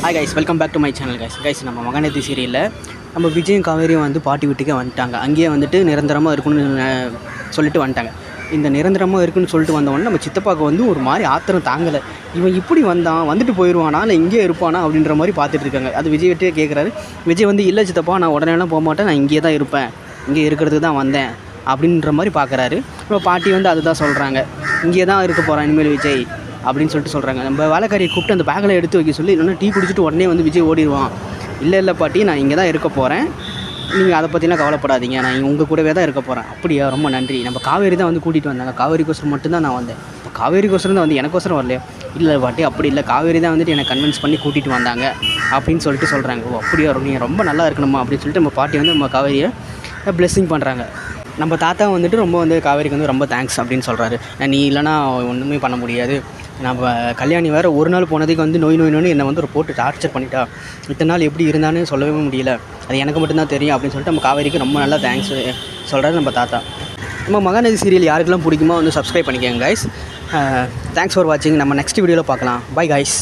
Hi guys, welcome back to my channel guys. நம்ம மகாநதி சீரியலில் நம்ம விஜயும் காவேரியும் வந்து பாட்டி வீட்டுக்கே வந்துட்டாங்க. அங்கேயே வந்துட்டு நிரந்தரமாக இருக்குன்னு சொல்லிட்டு வந்துட்டாங்க. இந்த நிரந்தரமாக இருக்குன்னு சொல்லிட்டு வந்தவொடனே நம்ம சித்தப்பாவுக்கு வந்து ஒரு மாதிரி ஆத்திரம் தாங்கலை. இவன் இப்படி வந்துட்டு போயிடுவானா இல்லை இங்கே இருப்பானா அப்படின்ற மாதிரி பார்த்துட்டு இருக்காங்க. அது விஜய் விட்டே கேட்குறாரு. விஜய் வந்து இல்லை சித்தப்பா, நான் உடனேலாம் போக மாட்டேன், நான் இங்கே தான் இருப்பேன், இங்கே இருக்கிறதுக்கு தான் வந்தேன் அப்படின்ற மாதிரி பார்க்குறாரு. நம்ம பாட்டி வந்து அதுதான் சொல்கிறாங்க, இங்கே தான் இருக்க போகிறான் இனிமேல் விஜய் அப்படின்னு சொல்லிட்டு சொல்கிறாங்க. நம்ம வேலைக்காரியை கூப்பிட்டு அந்த பேக்கில் எடுத்து வைக்க சொல்லி, இல்லைன்னா டீ குடிச்சிட்டு உடனே வந்து விஜய் ஓடிடுவான். இல்லை பாட்டி, நான் இங்கே தான் இருக்க போகிறேன், நீங்கள் அதை பற்றிலாம் கவலைப்படாதீங்க, நான் உங்கள் கூடவே தான் இருக்க போகிறேன். அப்படியா, ரொம்ப நன்றி. நம்ம காவேரி தான் வந்து கூட்டிகிட்டு வந்தாங்க, காவேரிக்கோசரம் மட்டும்தான் நான் வந்தேன். இப்போ காவேரிக்கோசரம் தான் வந்து எனக்கோசரம் வரலையா? இல்லை பாட்டி, அப்படி இல்லை, காவேரி தான் வந்துட்டு என்னை கன்வின்ஸ் பண்ணி கூட்டிகிட்டு வந்தாங்க அப்படின்னு சொல்லிட்டு சொல்கிறாங்க. ஓ அப்படியா, நீங்கள் ரொம்ப நல்லா இருக்கணுமா அப்படின்னு சொல்லிட்டு நம்ம பாட்டி வந்து நம்ம காவேரியை பிளெஸ்ஸிங் பண்ணுறாங்க. நம்ம தாத்தா வந்துட்டு ரொம்ப வந்து காவேரிக்கு வந்து ரொம்ப தேங்க்ஸ் அப்படின்னு சொல்கிறாரு. நீ இல்லைனா ஒன்றுமே பண்ண முடியாது, நம்ம கல்யாணி வேறு ஒரு நாள் போனதுக்கு வந்து நோய் என்னை வந்து ஒரு போட்டு டார்ச்சர் பண்ணிட்டா, இத்தனை நாள் எப்படி இருந்தான்னு சொல்லவே முடியல, அது எனக்கு மட்டும்தான் தெரியும் அப்படின்னு சொல்லிட்டு நம்ம காவேரிக்கு ரொம்ப நல்லா தேங்க்ஸ் சொல்கிறாரு நம்ம தாத்தா. நம்ம மகாநதி சீரியல் யாருக்கெல்லாம் பிடிக்குமோ வந்து சப்ஸ்கிரைப் பண்ணிக்கோங்க கைஸ். தேங்க்ஸ் ஃபார் வாட்சிங். நம்ம நெக்ஸ்ட் வீடியோவில் பார்க்கலாம். Bye guys.